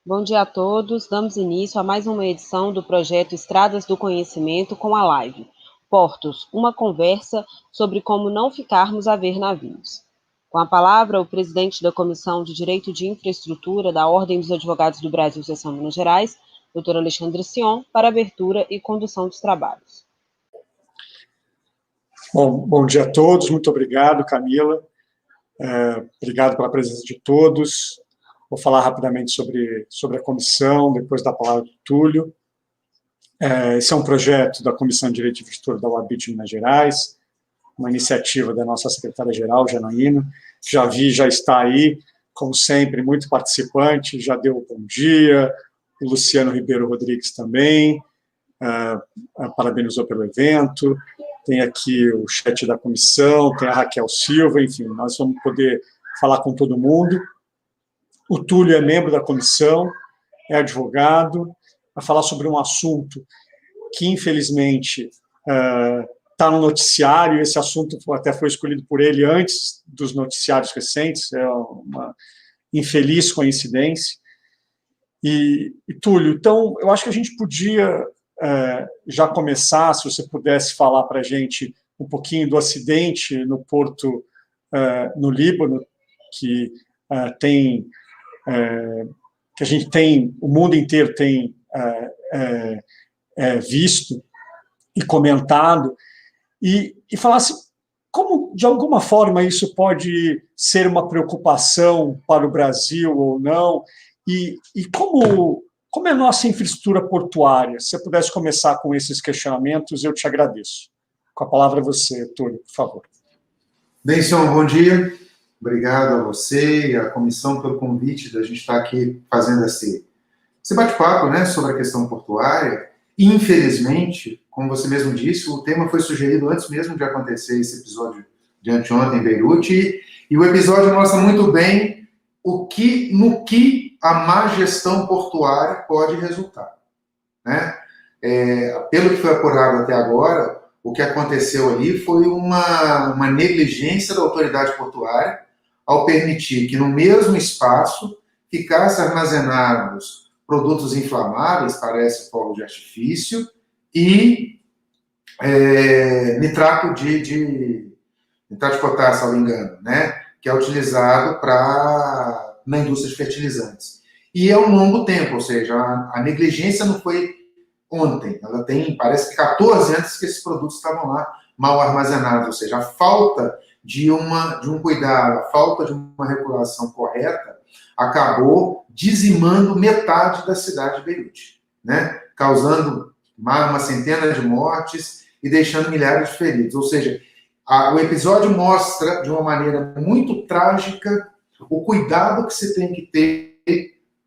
Bom dia a todos. Damos início a mais uma edição do projeto Estradas do Conhecimento com a live Portos, uma conversa sobre como não ficarmos a ver navios. Com a palavra, o presidente da Comissão de Direito de Infraestrutura da Ordem dos Advogados do Brasil, Seção Minas Gerais, doutor Alexandre Sion, para abertura e condução dos trabalhos. Bom dia a todos, muito obrigado, Camila. Obrigado pela presença de todos. Vou falar rapidamente sobre a comissão, depois da palavra do Túlio. Esse é um projeto da Comissão de Direito de Infraestrutura da UAB de Minas Gerais, uma iniciativa da nossa secretária-geral, Janaína. Já está aí, como sempre, muito participante, já deu bom dia, o Luciano Ribeiro Rodrigues também, parabenizou pelo evento, tem aqui o chat da comissão, tem a Raquel Silva, enfim, nós vamos poder falar com todo mundo. O Túlio é membro da comissão, é advogado, vai falar sobre um assunto que, infelizmente, está no noticiário, esse assunto até foi escolhido por ele antes dos noticiários recentes, é uma infeliz coincidência. E Túlio, então, eu acho que a gente podia já começar, se você pudesse falar para a gente um pouquinho do acidente no porto no Líbano, que que a gente tem, o mundo inteiro tem visto e comentado, e falasse como, de alguma forma, isso pode ser uma preocupação para o Brasil ou não, e como é a nossa infraestrutura portuária. Se você pudesse começar com esses questionamentos, eu te agradeço. Com a palavra a você, Túlio, por favor. Bem, senhor, bom dia. Obrigado a você e à comissão pelo convite da gente estar aqui fazendo esse bate-papo, né, sobre a questão portuária. Infelizmente, como você mesmo disse, o tema foi sugerido antes mesmo de acontecer esse episódio de anteontem em Beirute, e o episódio mostra muito bem no que a má gestão portuária pode resultar, né? Pelo que foi apurado até agora, o que aconteceu ali foi uma negligência da autoridade portuária ao permitir que no mesmo espaço ficassem armazenados produtos inflamáveis, parece fogo de artifício, e nitrato de potássio, se não me engano, né, que é utilizado na indústria de fertilizantes. E é um longo tempo, ou seja, a negligência não foi ontem, ela tem, parece que 14 anos que esses produtos estavam lá mal armazenados, ou seja, a falta de um cuidado, a falta de uma regulação correta acabou dizimando metade da cidade de Beirute, né? Causando uma centena de mortes e deixando milhares de feridos. Ou seja, o episódio mostra de uma maneira muito trágica o cuidado que se tem que ter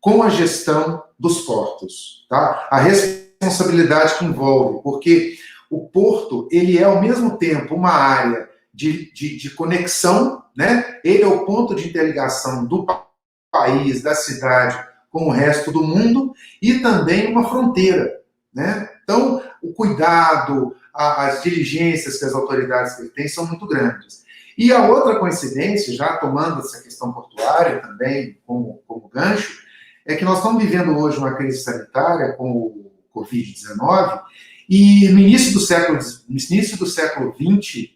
com a gestão dos portos, tá? A responsabilidade que envolve, porque o porto, ele é ao mesmo tempo uma área de conexão, né? Ele é o ponto de interligação do país, da cidade, com o resto do mundo, e também uma fronteira, né? Então, o cuidado, as diligências que as autoridades têm são muito grandes. E a outra coincidência, já tomando essa questão portuária também como gancho, é que nós estamos vivendo hoje uma crise sanitária com o Covid-19, e no início do século XX,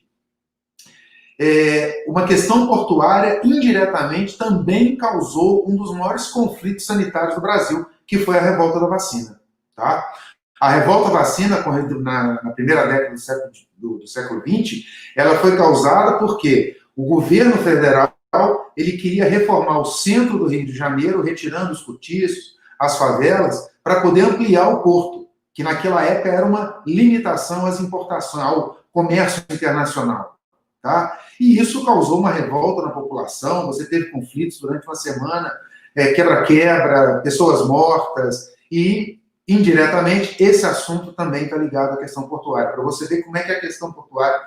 uma questão portuária indiretamente também causou um dos maiores conflitos sanitários do Brasil, que foi a revolta da vacina. Tá? A revolta da vacina, na primeira década do século XX, ela foi causada porque o governo federal ele queria reformar o centro do Rio de Janeiro, retirando os cortiços, as favelas, para poder ampliar o porto, que naquela época era uma limitação às importações, ao comércio internacional. Tá? E isso causou uma revolta na população, você teve conflitos durante uma semana, quebra-quebra, pessoas mortas, e, indiretamente, esse assunto também está ligado à questão portuária, para você ver como é que a questão portuária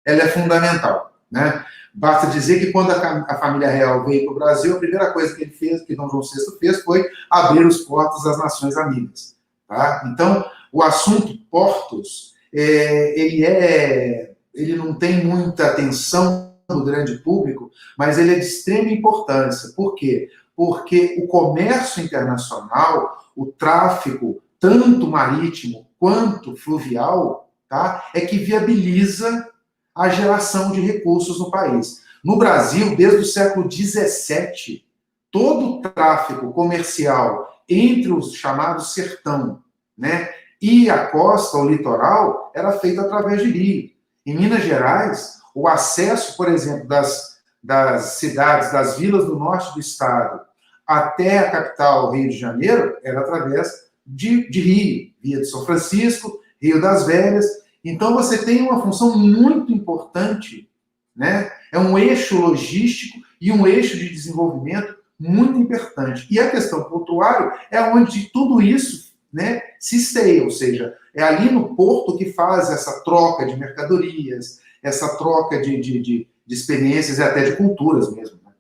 ela é fundamental, né? Basta dizer que quando a família real veio para o Brasil, a primeira coisa que ele fez, que Dom João VI fez, foi abrir os portos às nações amigas. Tá? Então, o assunto portos, ele não tem muita atenção do grande público, mas ele é de extrema importância. Por quê? porque o comércio internacional, o tráfego, tanto marítimo quanto fluvial, tá, é que viabiliza a geração de recursos no país. No Brasil, desde o século XVII, todo o tráfego comercial entre os chamados sertão, né, e a costa, o litoral, era feito através de rio. Em Minas Gerais, o acesso, por exemplo, das cidades, das vilas do norte do estado até a capital, Rio de Janeiro, era através de rio, via de São Francisco, Rio das Velhas. Então, você tem uma função muito importante, né? É um eixo logístico e um eixo de desenvolvimento muito importante. E a questão portuária é onde tudo isso, né, se esteia, ou seja, é ali no porto que faz essa troca de mercadorias, essa troca de experiências e até de culturas mesmo. Né?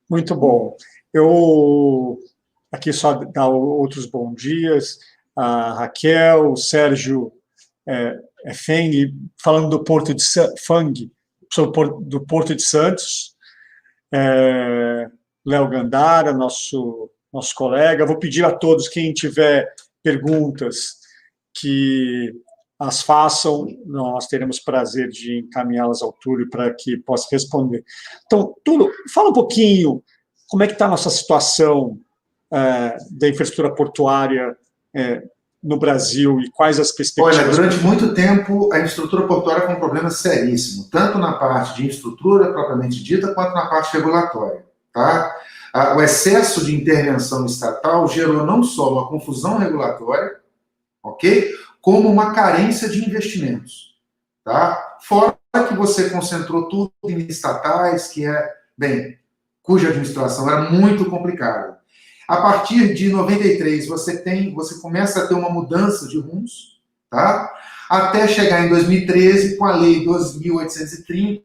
Muito bom. Eu aqui só dar outros bons dias. A Raquel, o Sérgio Feng, falando do Porto de Fang, do Porto de Santos. Léo Gandara, nosso colega. Vou pedir a todos, quem tiver perguntas, que as façam, nós teremos prazer de encaminhá-las ao Túlio para que possa responder. Então, Túlio, fala um pouquinho como é que está a nossa situação da infraestrutura portuária no Brasil e quais as perspectivas. Olha, durante muito tempo a infraestrutura portuária foi um problema seríssimo, tanto na parte de infraestrutura propriamente dita, quanto na parte regulatória. Tá? O excesso de intervenção estatal gerou não só uma confusão regulatória, ok? Como uma carência de investimentos. Tá? Fora que você concentrou tudo em estatais, cuja administração era muito complicada. A partir de 93, você começa a ter uma mudança de rumos, tá? Até chegar em 2013 com a Lei 2.830,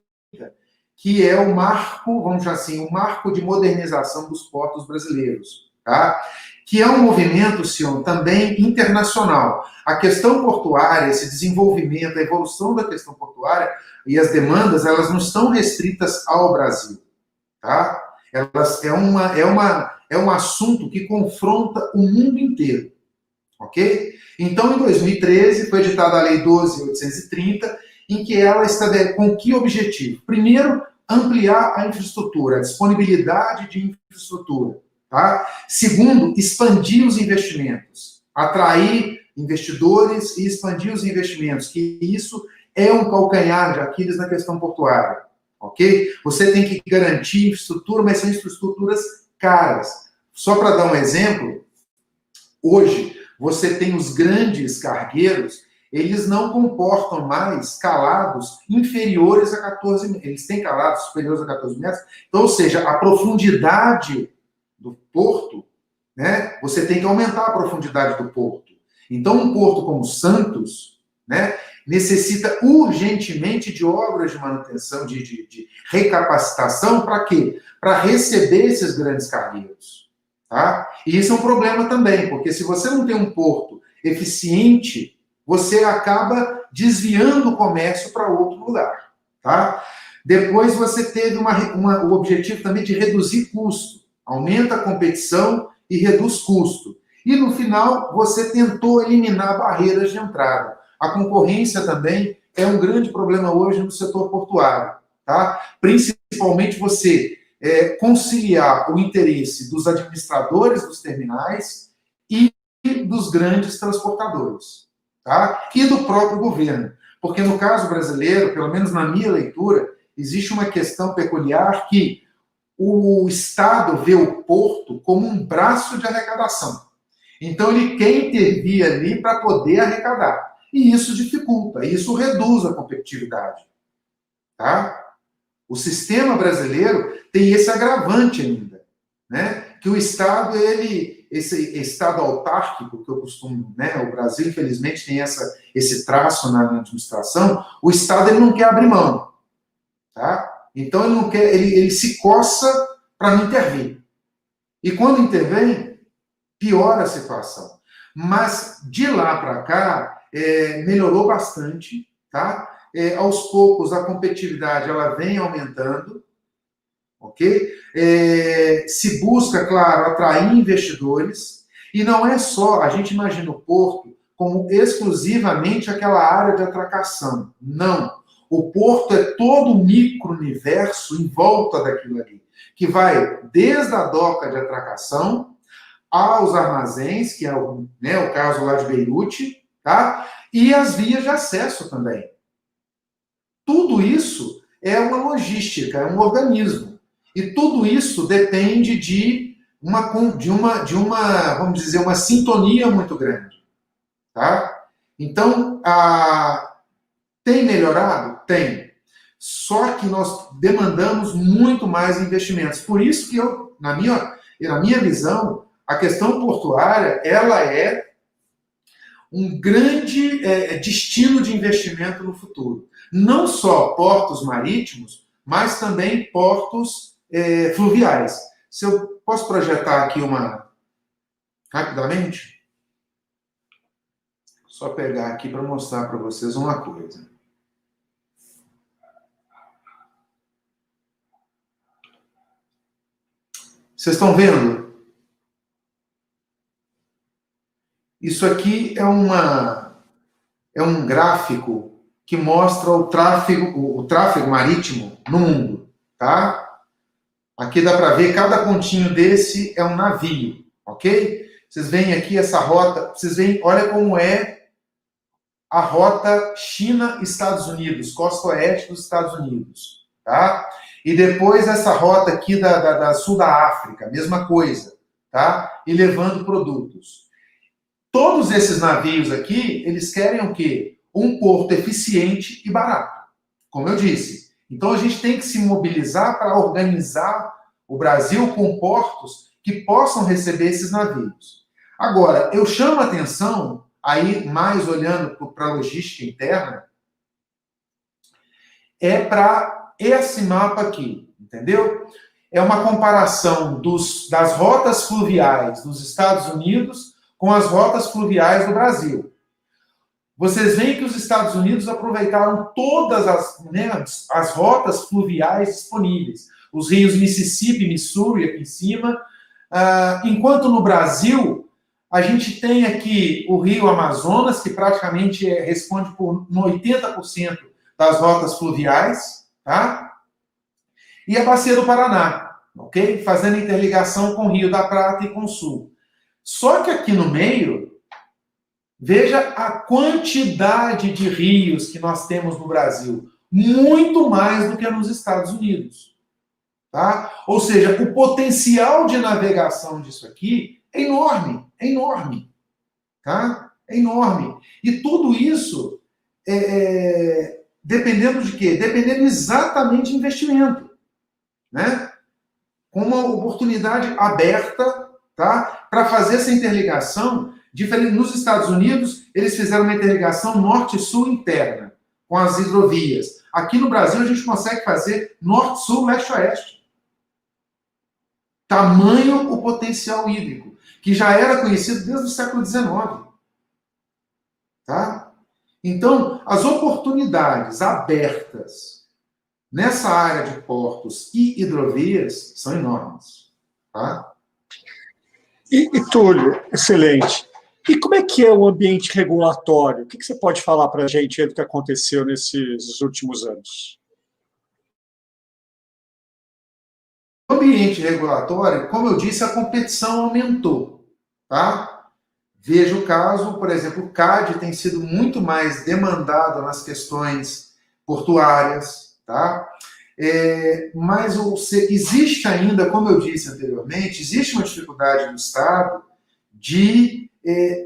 que é o marco, vamos dizer assim, o marco de modernização dos portos brasileiros, tá? Que é um movimento, Sion, também internacional. A questão portuária, esse desenvolvimento, a evolução da questão portuária e as demandas, elas não estão restritas ao Brasil, tá? Elas é um assunto que confronta o mundo inteiro, ok? Então, em 2013, foi editada a Lei 12.830, em que ela estabelece com que objetivo? Primeiro, ampliar a infraestrutura, a disponibilidade de infraestrutura. Tá? Segundo, expandir os investimentos, atrair investidores e expandir os investimentos, que isso é um calcanhar de Aquiles na questão portuária. Ok? Você tem que garantir infraestrutura, mas são infraestruturas caras. Só para dar um exemplo, hoje você tem os grandes cargueiros, eles não comportam mais calados inferiores a 14 metros. Eles têm calados superiores a 14 metros. Então, ou seja, a profundidade do porto, né, você tem que aumentar a profundidade do porto. Então, um porto como Santos, né, necessita urgentemente de obras de manutenção, de recapacitação, para quê? Para receber esses grandes cargueiros. Tá? E isso é um problema também, porque se você não tem um porto eficiente, você acaba desviando o comércio para outro lugar. Tá? Depois você teve o objetivo também de reduzir custo. Aumenta a competição e reduz custo. E no final, você tentou eliminar barreiras de entrada. A concorrência também é um grande problema hoje no setor portuário. Tá? Principalmente você conciliar o interesse dos administradores dos terminais e dos grandes transportadores. Tá? E do próprio governo. Porque no caso brasileiro, pelo menos na minha leitura, existe uma questão peculiar que o Estado vê o porto como um braço de arrecadação. Então, ele quer intervir ali para poder arrecadar. E isso dificulta, isso reduz a competitividade. Tá? O sistema brasileiro tem esse agravante ainda, né? Que o Estado, esse Estado autárquico, que eu costumo, né? O Brasil, infelizmente, tem esse traço na administração, o Estado ele não quer abrir mão. Tá? Então, ele não quer, ele se coça para não intervir. E quando intervém, piora a situação. Mas, de lá para cá, melhorou bastante. Tá? Aos poucos, a competitividade ela vem aumentando. ok? Se busca, claro, atrair investidores, e não é só, a gente imagina o porto como exclusivamente aquela área de atracação. Não. O porto é todo um micro-universo em volta daquilo ali, que vai desde a doca de atracação aos armazéns, que é o caso lá de Beirute, tá? E as vias de acesso também. Tudo isso é uma logística, é um organismo. E tudo isso depende de uma vamos dizer, uma sintonia muito grande. Tá? Então, tem melhorado? Tem. Só que nós demandamos muito mais investimentos. Por isso que na minha visão, a questão portuária, ela é um grande destino de investimento no futuro. Não só portos marítimos, mas também portos fluviais. Se eu posso projetar aqui rapidamente? Só pegar aqui para mostrar para vocês uma coisa. Vocês estão vendo? Isso aqui é um gráfico que mostra o tráfego marítimo no mundo, tá? Aqui dá para ver, cada pontinho desse é um navio, ok? Vocês veem aqui essa rota, vocês veem, olha como é a rota China-Estados Unidos, costa oeste dos Estados Unidos, tá? E depois essa rota aqui da sul da África, mesma coisa, tá? E levando produtos. Todos esses navios aqui, eles querem o quê? Um porto eficiente e barato, como eu disse. Então a gente tem que se mobilizar para organizar o Brasil com portos que possam receber esses navios. Agora, eu chamo a atenção, aí mais olhando para a logística interna, para esse mapa aqui, entendeu? É uma comparação das rotas fluviais dos Estados Unidos com as rotas fluviais do Brasil. Vocês veem que os Estados Unidos aproveitaram todas as rotas fluviais disponíveis. Os rios Mississippi, Missouri, aqui em cima. Enquanto no Brasil, a gente tem aqui o rio Amazonas, que praticamente responde por 80% das rotas fluviais, tá? E a Bacia do Paraná, ok? Fazendo interligação com o Rio da Prata e com o Sul. Só que aqui no meio, veja a quantidade de rios que nós temos no Brasil. Muito mais do que nos Estados Unidos. Tá? Ou seja, o potencial de navegação disso aqui é enorme. É enorme. Tá? É enorme. E tudo isso, dependendo de quê? Dependendo exatamente de investimento. Né? Com uma oportunidade aberta, tá? Para fazer essa interligação, diferente nos Estados Unidos, eles fizeram uma interligação norte-sul interna, com as hidrovias. Aqui no Brasil, a gente consegue fazer norte-sul, leste-oeste. Tamanho o potencial hídrico, que já era conhecido desde o século XIX. Tá? Então, as oportunidades abertas nessa área de portos e hidrovias são enormes. Tá? E Túlio, excelente. E como é que é o ambiente regulatório? O que você pode falar para a gente do que aconteceu nesses últimos anos? O ambiente regulatório, como eu disse, a competição aumentou. Tá? Veja o caso, por exemplo, o CAD tem sido muito mais demandado nas questões portuárias, tá? Mas existe ainda, como eu disse anteriormente, existe uma dificuldade no Estado de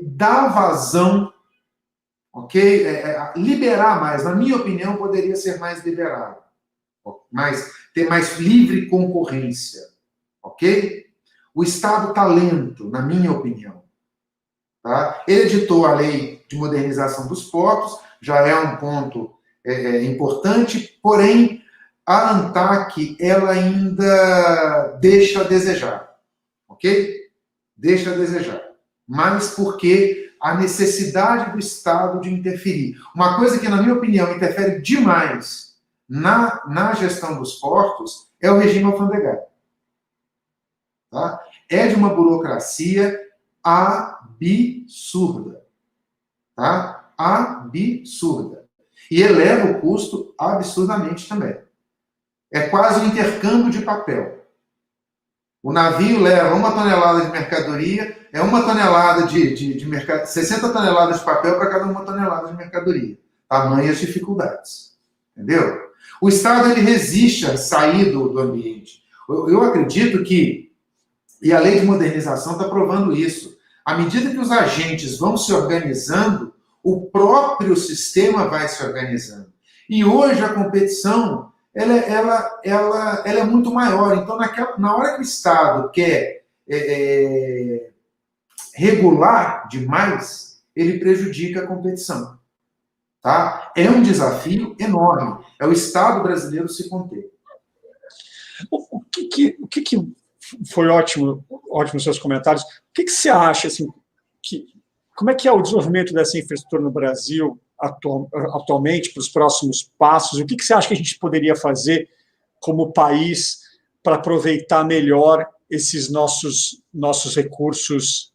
dar vazão, ok? Liberar mais. Na minha opinião, poderia ser mais liberado, ter mais livre concorrência, ok? O Estado está lento, na minha opinião. Tá? Ele editou a lei de modernização dos portos, já é um ponto importante, porém, a ANTAQ, ela ainda deixa a desejar, ok? Deixa a desejar. Mas porque a necessidade do Estado de interferir. Uma coisa que, na minha opinião, interfere demais na gestão dos portos é o regime alfandegário. Tá? É de uma burocracia absurda. Tá? Absurda. E eleva o custo absurdamente também. É quase um intercâmbio de papel. O navio leva 1 tonelada de mercadoria, é 1 tonelada de mercadoria, 60 toneladas de papel para cada 1 tonelada de mercadoria. Tamanhas dificuldades. Entendeu? O Estado ele resiste a sair do ambiente. Eu acredito que, e a lei de modernização está provando isso, à medida que os agentes vão se organizando, o próprio sistema vai se organizando. E hoje a competição ela é muito maior. Então, na hora que o Estado quer regular demais, ele prejudica a competição. Tá? É um desafio enorme. É o Estado brasileiro se conter. O que foi ótimo os seus comentários. O que você acha, assim, como é que é o desenvolvimento dessa infraestrutura no Brasil atualmente, para os próximos passos? O que você acha que a gente poderia fazer como país para aproveitar melhor esses nossos recursos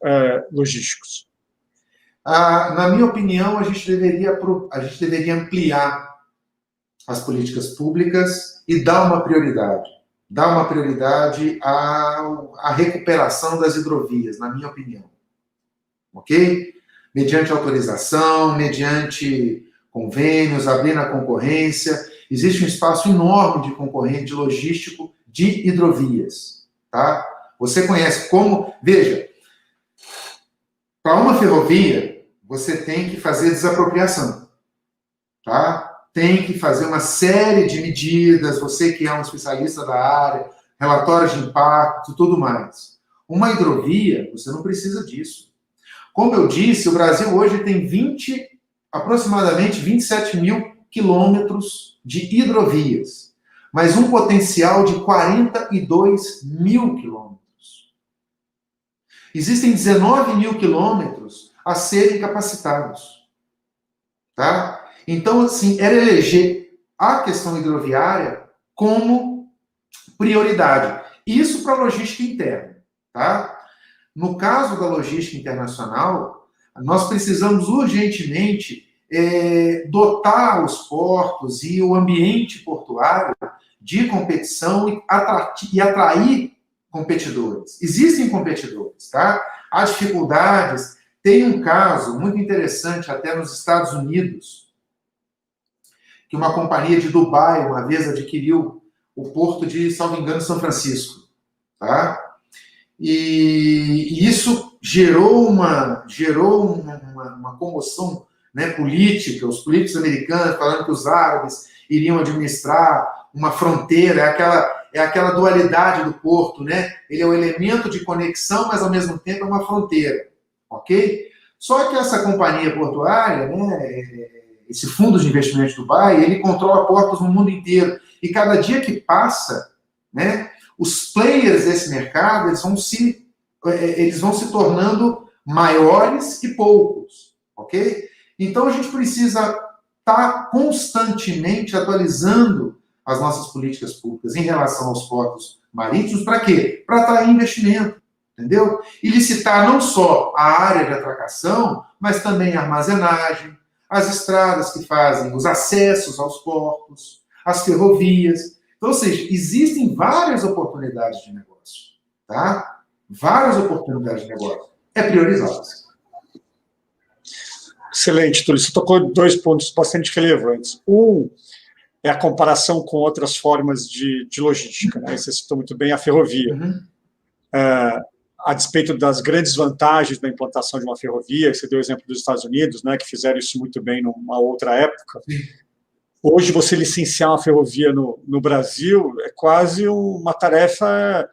logísticos? Na minha opinião, a gente deveria ampliar as políticas públicas e dar uma prioridade. Dar uma prioridade à recuperação das hidrovias, na minha opinião. Ok? Mediante autorização, mediante convênios, abrir na concorrência. Existe um espaço enorme de concorrente, de logístico, de hidrovias. Tá? Você conhece como... Veja, para uma ferrovia, você tem que fazer desapropriação. Tá? Tem que fazer uma série de medidas, você que é um especialista da área, relatórios de impacto, tudo mais. Uma hidrovia, você não precisa disso. Como eu disse, o Brasil hoje tem aproximadamente 27 mil quilômetros de hidrovias, mas um potencial de 42 mil quilômetros. Existem 19 mil quilômetros a serem capacitados. Tá? Então, assim, era eleger a questão hidroviária como prioridade. Isso para a logística interna. Tá? No caso da logística internacional, nós precisamos urgentemente dotar os portos e o ambiente portuário de competição e atrair competidores. Existem competidores, tá? Há dificuldades. Tem um caso muito interessante até nos Estados Unidos, que uma companhia de Dubai uma vez adquiriu o porto de, salvo engano, São Francisco. Tá? E isso gerou uma comoção, né, política, os políticos americanos falando que os árabes iriam administrar uma fronteira, é aquela dualidade do porto, né? Ele é o elemento de conexão, mas ao mesmo tempo é uma fronteira, ok? Só que essa companhia portuária, né, esse fundo de investimento de Dubai, ele controla portos no mundo inteiro, e cada dia que passa, né, os players desse mercado, eles vão se tornando maiores e poucos, ok? Então, a gente precisa estar constantemente atualizando as nossas políticas públicas em relação aos portos marítimos. Para quê? Para atrair investimento, entendeu? E licitar não só a área de atracação, mas também a armazenagem, as estradas que fazem os acessos aos portos, as ferrovias. Então, ou seja, existem várias oportunidades de negócio, tá? Várias oportunidades de negócio. É priorizá-las. Excelente, Túlio. Você tocou 2 pontos bastante relevantes. Um é a comparação com outras formas de logística, né? Você citou muito bem a ferrovia. Uhum. A despeito das grandes vantagens da implantação de uma ferrovia, você deu o exemplo dos Estados Unidos, né, que fizeram isso muito bem numa outra época. Hoje, você licenciar uma ferrovia no Brasil é quase uma tarefa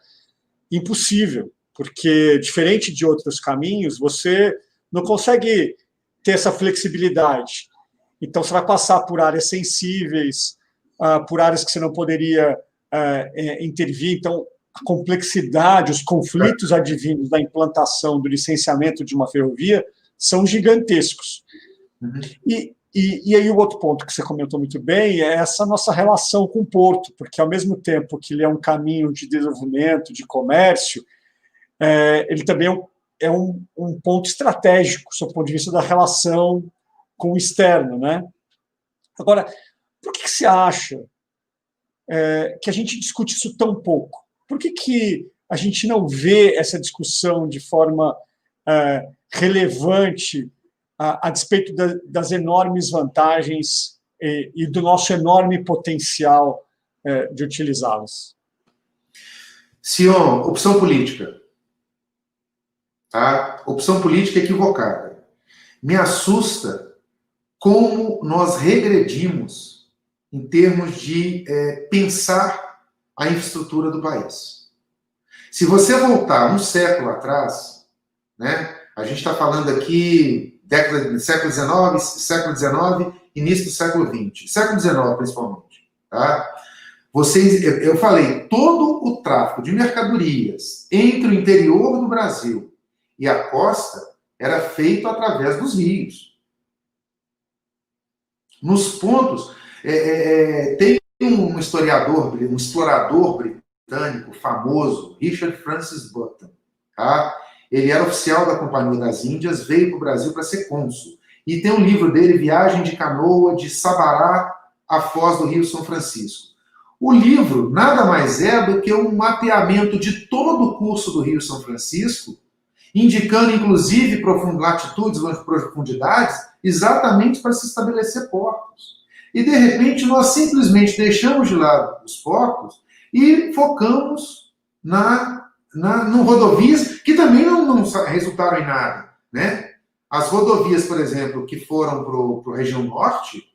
impossível, porque, diferente de outros caminhos, você não consegue ter essa flexibilidade. Então, você vai passar por áreas sensíveis, por áreas que você não poderia intervir. Então, a complexidade, os conflitos advindos da implantação, do licenciamento de uma ferrovia são gigantescos. Uhum. E E aí o outro ponto que você comentou muito bem é essa nossa relação com o porto, porque ao mesmo tempo que ele é um caminho de desenvolvimento, de comércio, ele também é um ponto estratégico, do ponto de vista da relação com o externo, né? Agora, por que você acha que a gente discute isso tão pouco? Por que a gente não vê essa discussão de forma relevante a despeito das enormes vantagens e do nosso enorme potencial de utilizá-las? Sion, opção política. Tá? Opção política equivocada. Me assusta como nós regredimos em termos de pensar a infraestrutura do país. Se você voltar um século atrás, né, a gente está falando aqui século XIX, início do século XX, século XIX principalmente, tá? Eu falei, todo o tráfego de mercadorias entre o interior do Brasil e a costa era feito através dos rios. Nos pontos, tem um historiador, um explorador britânico famoso, Richard Francis Button, tá? Ele era oficial da Companhia das Índias, veio para o Brasil para ser cônsul. E tem um livro dele, Viagem de Canoa de Sabará à Foz do Rio São Francisco. O livro nada mais é do que um mapeamento de todo o curso do Rio São Francisco, indicando, inclusive, latitudes, profundidades, exatamente para se estabelecer portos. E, de repente, nós simplesmente deixamos de lado os portos e focamos no rodovias, que também não resultaram em nada, né? As rodovias, por exemplo, que foram para a região norte,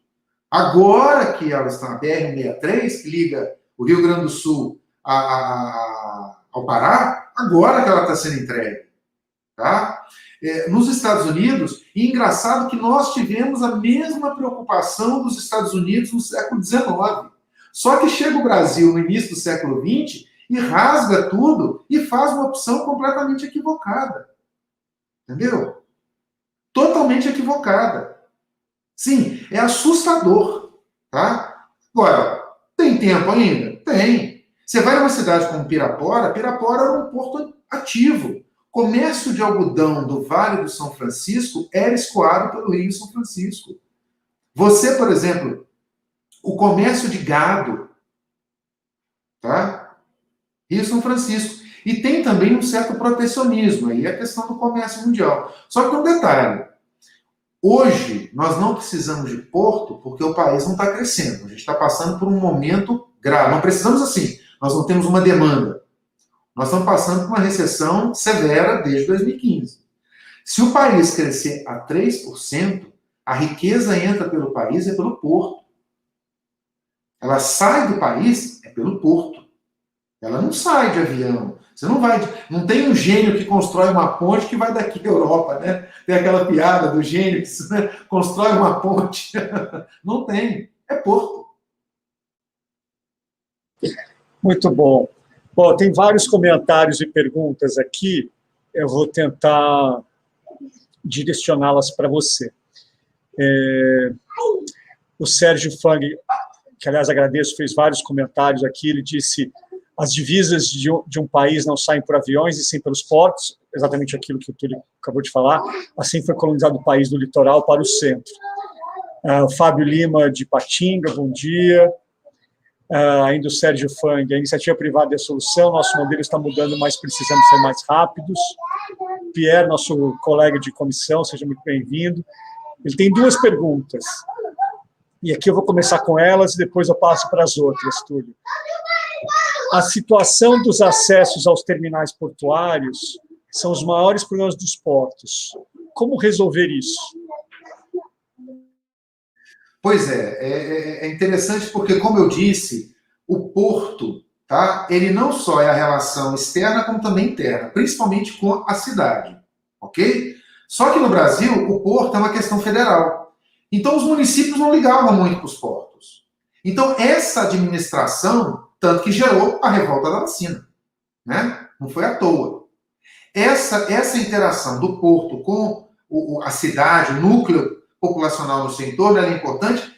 agora que elas estão na BR-163, que liga o Rio Grande do Sul ao Pará, agora que ela está sendo entregue. Tá? Nos Estados Unidos, e engraçado que nós tivemos a mesma preocupação dos Estados Unidos no século XIX. Só que chega o Brasil no início do século XX e rasga tudo e faz uma opção completamente equivocada. Entendeu? Totalmente equivocada. Sim, é assustador. Tá? Agora, tem tempo ainda? Tem. Você vai numa cidade como Pirapora, Pirapora era um porto ativo. Comércio de algodão do Vale do São Francisco era escoado pelo Rio São Francisco. Você, por exemplo, o comércio de gado, tá? Rio São Francisco. E tem também um certo protecionismo, aí a questão do comércio mundial. Só que um detalhe, hoje nós não precisamos de porto porque o país não está crescendo. A gente está passando por um momento grave. Não precisamos assim, nós não temos uma demanda. Nós estamos passando por uma recessão severa desde 2015. Se o país crescer a 3%, a riqueza entra pelo país é pelo porto. Ela sai do país é pelo porto. Ela não sai de avião. Você não tem um gênio que constrói uma ponte que vai daqui à Europa, né? Tem aquela piada do gênio que constrói uma ponte. Não tem. É porto. Muito bom. Bom, tem vários comentários e perguntas aqui, eu vou tentar direcioná-las para você. O Sérgio Fang, que aliás agradeço, fez vários comentários aqui, ele disse: as divisas de um país não saem por aviões e sim pelos portos, exatamente aquilo que o Túlio acabou de falar, assim foi colonizado o país do litoral para o centro. Fábio Lima, de Patinga, bom dia. Ainda o Sérgio Fang, a iniciativa privada é a solução, nosso modelo está mudando, mas precisamos ser mais rápidos. Pierre, nosso colega de comissão, seja muito bem-vindo. Ele tem duas perguntas, e aqui eu vou começar com elas e depois eu passo para as outras, Túlio. A situação dos acessos aos terminais portuários são os maiores problemas dos portos. Como resolver isso? Pois é interessante porque, como eu disse, o porto, tá, ele não só é a relação externa, como também interna, principalmente com a cidade, ok? Só que no Brasil, o porto é uma questão federal. Então, os municípios não ligavam muito para os portos. Então, essa administração, tanto que gerou a revolta da vacina, né? Não foi à toa. Essa interação do porto com a cidade, o núcleo populacional no seu entorno, ela é importante,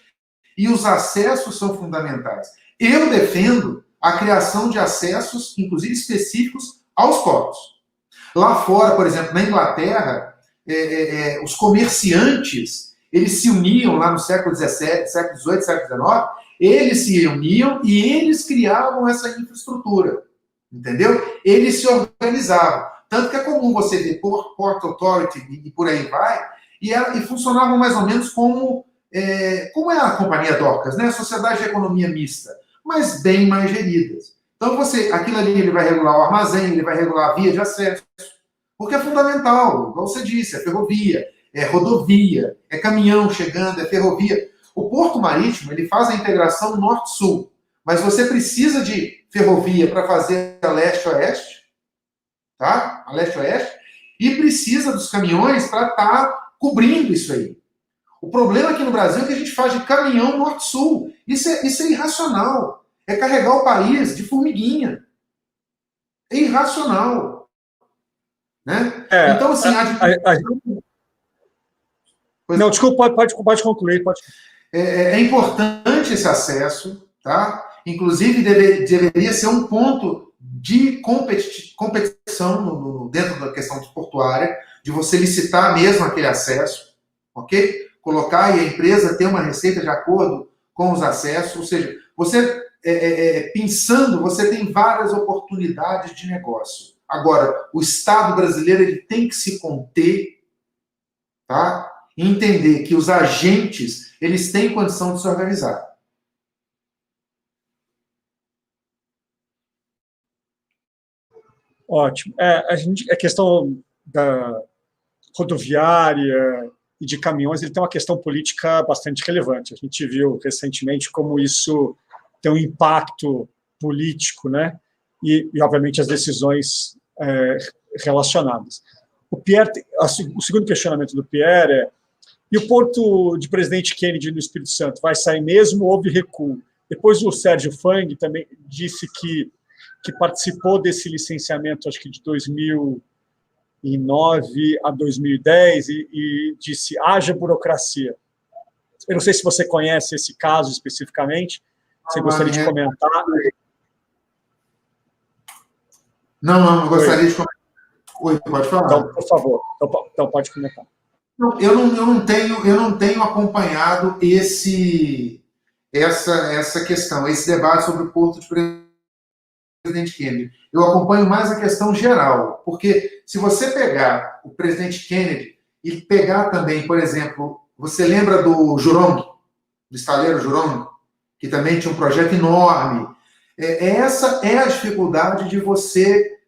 e os acessos são fundamentais. Eu defendo a criação de acessos, inclusive específicos, aos portos. Lá fora, por exemplo, na Inglaterra, os comerciantes, eles se uniam lá no século XVII, século XVIII, século XIX, eles se uniam e eles criavam essa infraestrutura, entendeu? Eles se organizavam. Tanto que é comum você ver Port Authority e por aí vai, e funcionavam mais ou menos como é a Companhia Docas, né? Sociedade de Economia Mista, mas bem mais geridas. Então, aquilo ali ele vai regular o armazém, ele vai regular a via de acesso, porque é fundamental, igual você disse, é ferrovia, é rodovia, é caminhão chegando, é ferrovia. O Porto Marítimo, ele faz a integração norte-sul, mas você precisa de ferrovia para fazer a leste-oeste, tá? A leste-oeste, e precisa dos caminhões para estar cobrindo isso aí. O problema aqui no Brasil é que a gente faz de caminhão norte-sul. Isso é irracional. É carregar o país de formiguinha. É irracional. Né? Então, assim... Não, desculpa, pode concluir. É importante esse acesso, tá? Inclusive, deveria ser um ponto de competição dentro da questão portuária, de você licitar mesmo aquele acesso, ok? Colocar e a empresa ter uma receita de acordo com os acessos, ou seja, você pensando, você tem várias oportunidades de negócio. Agora, o Estado brasileiro ele tem que se conter, tá? E entender que os agentes eles têm condição de se organizar. Ótimo. A questão da rodoviária e de caminhões, ele tem uma questão política bastante relevante. A gente viu recentemente como isso tem um impacto político, né? E obviamente, as decisões relacionadas. O segundo questionamento do Pierre é: e o porto de Presidente Kennedy no Espírito Santo vai sair mesmo ou houve recuo? Depois o Sérgio Fang também disse que participou desse licenciamento, acho que de 2009 a 2010, e disse, haja burocracia. Eu não sei se você conhece esse caso especificamente, você gostaria de comentar? Não gostaria de comentar. Oi, pode falar. Então, por favor, então pode comentar. Eu não tenho acompanhado essa questão, esse debate sobre o porto de Presidente Kennedy. Eu acompanho mais a questão geral, porque se você pegar o Presidente Kennedy e pegar também, por exemplo, você lembra do Jurong, do estaleiro Jurong, que também tinha um projeto enorme. Essa é a dificuldade de você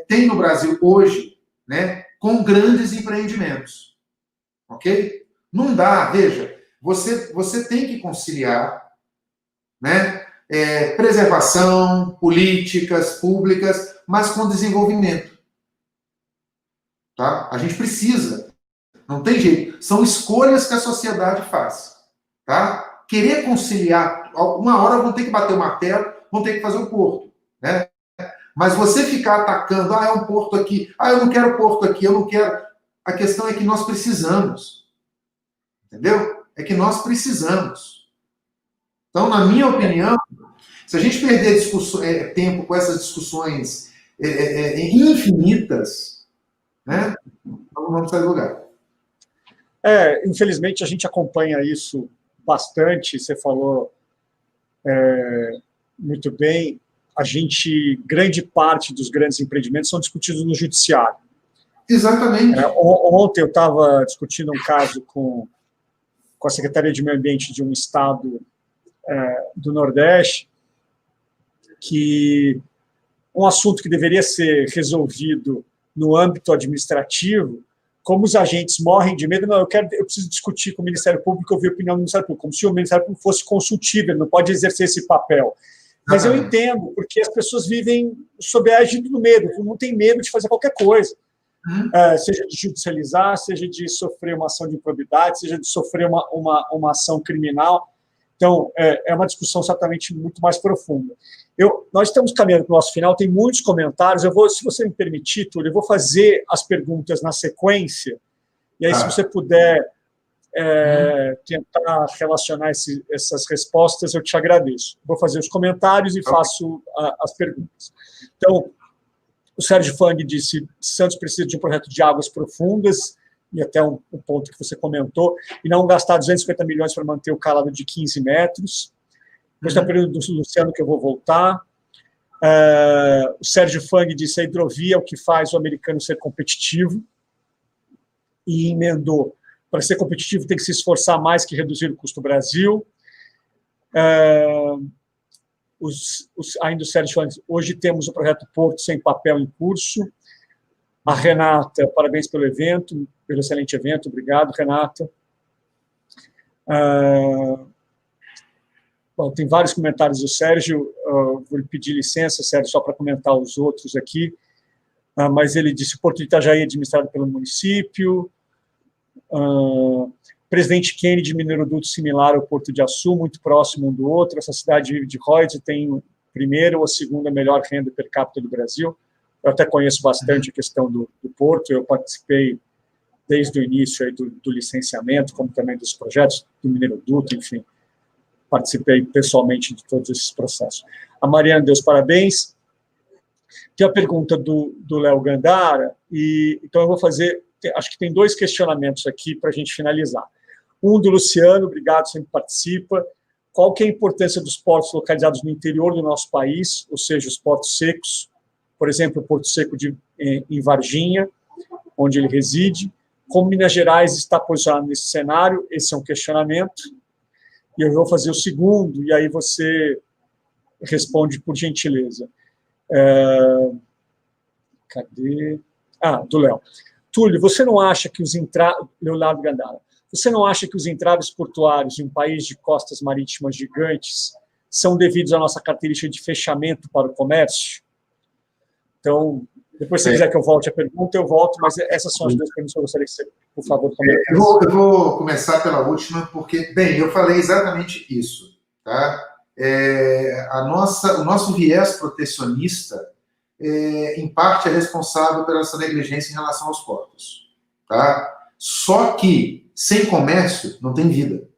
ter no Brasil hoje, né, com grandes empreendimentos. Ok? Não dá, veja, você tem que conciliar, né, preservação, políticas públicas, mas com desenvolvimento. Tá? A gente precisa. Não tem jeito. São escolhas que a sociedade faz. Tá? Querer conciliar, uma hora vão ter que bater o martelo, vão ter que fazer o porto. Né? Mas você ficar atacando, é um porto aqui, eu não quero porto aqui, eu não quero... A questão é que nós precisamos. Entendeu? É que nós precisamos. Então, na minha opinião, se a gente perder tempo com essas discussões infinitas, né, não vamos sair do lugar. Infelizmente, a gente acompanha isso bastante, você falou muito bem, grande parte dos grandes empreendimentos são discutidos no judiciário. Exatamente. Ontem eu estava discutindo um caso com a Secretaria de Meio Ambiente de um estado do Nordeste, que um assunto que deveria ser resolvido no âmbito administrativo, como os agentes morrem de medo, eu preciso discutir com o Ministério Público, ouvir a opinião do Ministério Público, como se o Ministério Público fosse consultível, não pode exercer esse papel. Mas eu entendo, porque as pessoas vivem sob a égide do medo, não tem medo de fazer qualquer coisa. Seja de judicializar, seja de sofrer uma ação de improbidade, seja de sofrer uma ação criminal. Então, é uma discussão certamente muito mais profunda. Nós estamos caminhando para o nosso final, tem muitos comentários, se você me permitir, Túlio, eu vou fazer as perguntas na sequência, e aí se você puder tentar relacionar essas respostas, eu te agradeço. Vou fazer os comentários e faço as perguntas. Então, o Sérgio Fang disse: Santos precisa de um projeto de águas profundas, e até um ponto que você comentou, e não gastar 250 milhões para manter o calado de 15 metros. Depois da pergunta do Luciano, que eu vou voltar. O Sérgio Fang disse: a hidrovia é o que faz o americano ser competitivo, e emendou: para ser competitivo tem que se esforçar mais que reduzir o custo do Brasil. Ainda o Sérgio Fang: hoje temos o projeto Porto sem papel em curso. A Renata: parabéns pelo evento, pelo excelente evento. Obrigado, Renata. Bom, tem vários comentários do Sérgio. Vou lhe pedir licença, Sérgio, só para comentar os outros aqui. Mas ele disse: o Porto de Itajaí é administrado pelo município. Presidente Kennedy, mineroduto similar ao Porto de Açu, muito próximo um do outro. Essa cidade vive de royalties e tem a primeira ou a segunda melhor renda per capita do Brasil. Eu até conheço bastante a questão do Porto, eu participei desde o início aí do licenciamento, como também dos projetos do mineroduto, enfim, participei pessoalmente de todos esses processos. A Mariana, Deus parabéns. Tem a pergunta do Léo Gandara, então eu vou fazer, acho que tem 2 questionamentos aqui para a gente finalizar. Um do Luciano: obrigado, sempre participa. Qual que é a importância dos portos localizados no interior do nosso país, ou seja, os portos secos, por exemplo, o Porto Seco em Varginha, onde ele reside? Como Minas Gerais está posicionado nesse cenário? Esse é um questionamento. E eu vou fazer o segundo, e aí você responde, por gentileza. Cadê? Do Léo. Túlio, você não acha que os Leonardo Gandara, você não acha que os entraves portuários em um país de costas marítimas gigantes são devidos à nossa característica de fechamento para o comércio? Então, depois, se quiser que eu volte a pergunta, eu volto, mas essas são as 2 perguntas que eu gostaria que você, por favor, comentasse. Eu vou começar pela última, porque, bem, eu falei exatamente isso. Tá? O nosso viés protecionista, em parte, é responsável pela essa negligência em relação aos portos. Tá? Só que, sem comércio, não tem vida.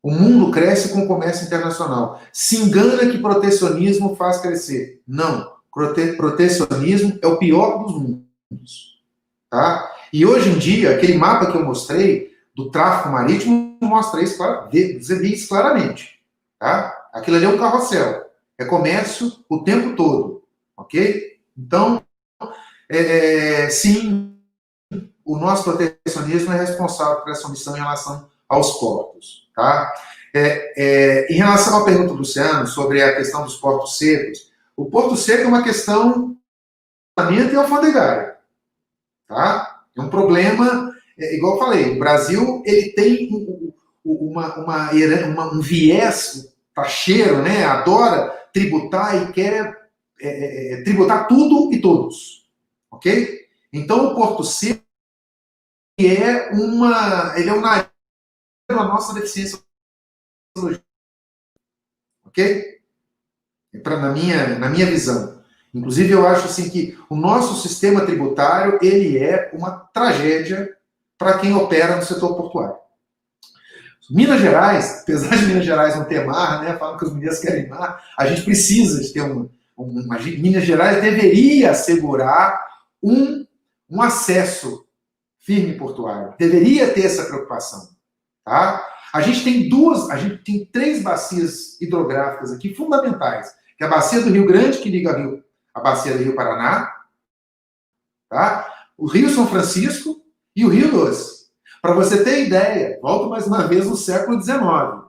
O mundo cresce com o comércio internacional. Se engana que protecionismo faz crescer. Não. Protecionismo é o pior dos mundos. Tá? E hoje em dia, aquele mapa que eu mostrei do tráfego marítimo mostra isso, você vê isso claramente. Tá? Aquilo ali é um carrossel. É comércio o tempo todo. Ok? Então, sim, o nosso protecionismo é responsável por essa omissão em relação aos portos. Tá? Em relação à pergunta do Luciano sobre a questão dos portos secos, o Porto Seco é uma questão e alfandegária. Tá? É um problema, igual eu falei, o Brasil ele tem um viés taxeiro, né? Adora tributar e quer tributar tudo e todos. Ok? Então, o Porto Seco é um nariz da nossa deficiência logística. Ok? Na minha visão. Inclusive, eu acho assim, que o nosso sistema tributário ele é uma tragédia para quem opera no setor portuário. Minas Gerais, apesar de Minas Gerais não ter mar, né, falam que os mineiros querem mar, a gente precisa de ter Minas Gerais deveria assegurar um acesso firme portuário. Deveria ter essa preocupação. Tá? A gente tem 3 bacias hidrográficas aqui fundamentais, que é a bacia do Rio Grande, que liga a bacia do Rio Paraná, tá? O Rio São Francisco e o Rio Doce. Para você ter ideia, volto mais uma vez no século XIX.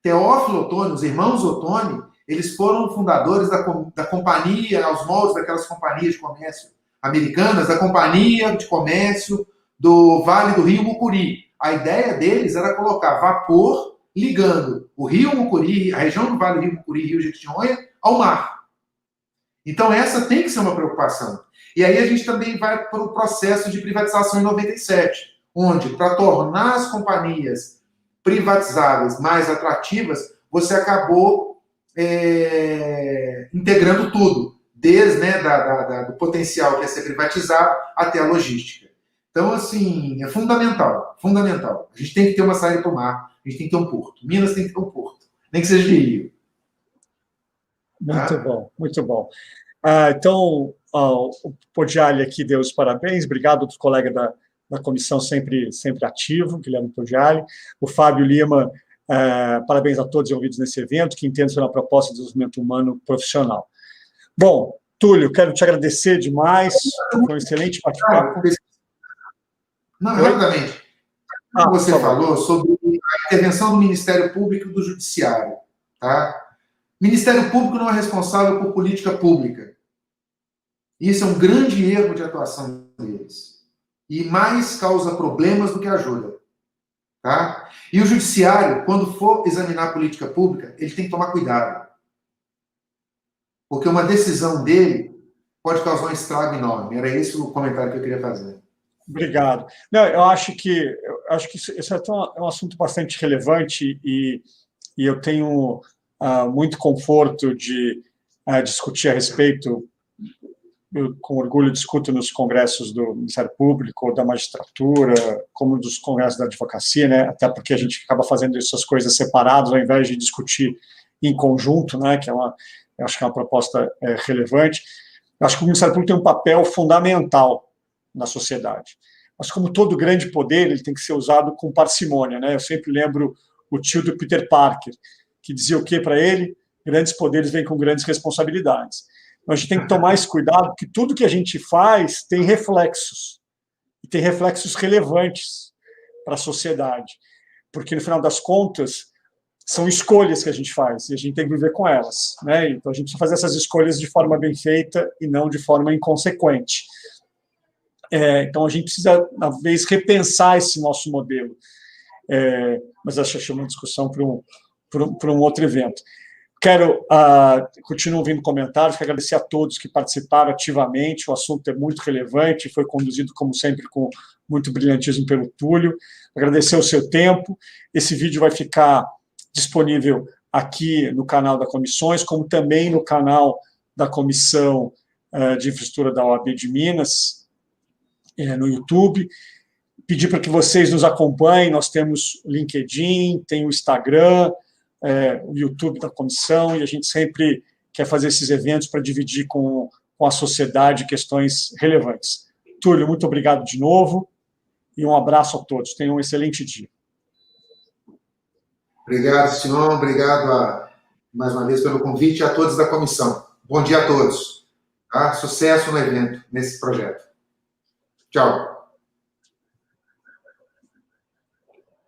Teófilo Otoni, os irmãos Otoni, eles foram fundadores da companhia, aos moldes daquelas companhias de comércio americanas, da Companhia de Comércio do Vale do Rio Mucuri. A ideia deles era colocar vapor ligando o Rio Mucuri, a região do Vale do Rio Mucuri, Rio Jequitinhonha, ao mar. Então essa tem que ser uma preocupação. E aí a gente também vai para o processo de privatização em 97, onde, para tornar as companhias privatizáveis mais atrativas, você acabou integrando tudo, desde do potencial que é ser privatizado até a logística. Então, assim, é fundamental, fundamental. A gente tem que ter uma saída para o mar, a gente tem que ter um porto. Minas tem que ter um porto, nem que seja de rio. Muito bom, muito bom. Então, o Poggiali aqui deu os parabéns, obrigado ao colega da comissão sempre ativo, Guilherme Poggiali. O Fábio Lima, parabéns a todos envolvidos nesse evento, que entendem sobre a proposta de desenvolvimento humano profissional. Bom, Túlio, quero te agradecer demais, foi um excelente bate-papo. Não, rapidamente. Você falou sobre a intervenção do Ministério Público e do Judiciário. Tá? O Ministério Público não é responsável por política pública. Isso é um grande erro de atuação deles. E mais causa problemas do que ajuda. Tá? E o Judiciário, quando for examinar a política pública, ele tem que tomar cuidado. Porque uma decisão dele pode causar um estrago enorme. Era esse o comentário que eu queria fazer. Obrigado. Não, eu acho que isso é um assunto bastante relevante e eu tenho muito conforto de discutir a respeito. Eu, com orgulho, discuto nos congressos do Ministério Público, da magistratura, como dos congressos da advocacia, né? Até porque a gente acaba fazendo essas coisas separadas, ao invés de discutir em conjunto, né? Que eu acho que é uma proposta relevante. Eu acho que o Ministério Público tem um papel fundamental na sociedade. Mas, como todo grande poder, ele tem que ser usado com parcimônia, né? Eu sempre lembro o tio do Peter Parker, que dizia o quê para ele? Grandes poderes vêm com grandes responsabilidades. Então, a gente tem que tomar esse cuidado, porque tudo que a gente faz tem reflexos, e tem reflexos relevantes para a sociedade, porque, no final das contas, são escolhas que a gente faz, e a gente tem que viver com elas, né? Então, a gente precisa fazer essas escolhas de forma bem feita e não de forma inconsequente. Então, a gente precisa, às vezes, repensar esse nosso modelo. Mas acho que é uma discussão para um outro evento. Continuo ouvindo comentários, quero agradecer a todos que participaram ativamente, o assunto é muito relevante, foi conduzido, como sempre, com muito brilhantismo pelo Túlio. Agradecer o seu tempo. Esse vídeo vai ficar disponível aqui no canal da Comissões, como também no canal da Comissão de Infraestrutura da OAB de Minas, no YouTube. Pedir para que vocês nos acompanhem, nós temos o LinkedIn, tem o Instagram, o YouTube da comissão, e a gente sempre quer fazer esses eventos para dividir com a sociedade questões relevantes. Túlio, muito obrigado de novo, e um abraço a todos. Tenham um excelente dia. Obrigado, Simão. Obrigado mais uma vez pelo convite, e a todos da comissão. Bom dia a todos. Tá? Sucesso no evento, nesse projeto. Tchau.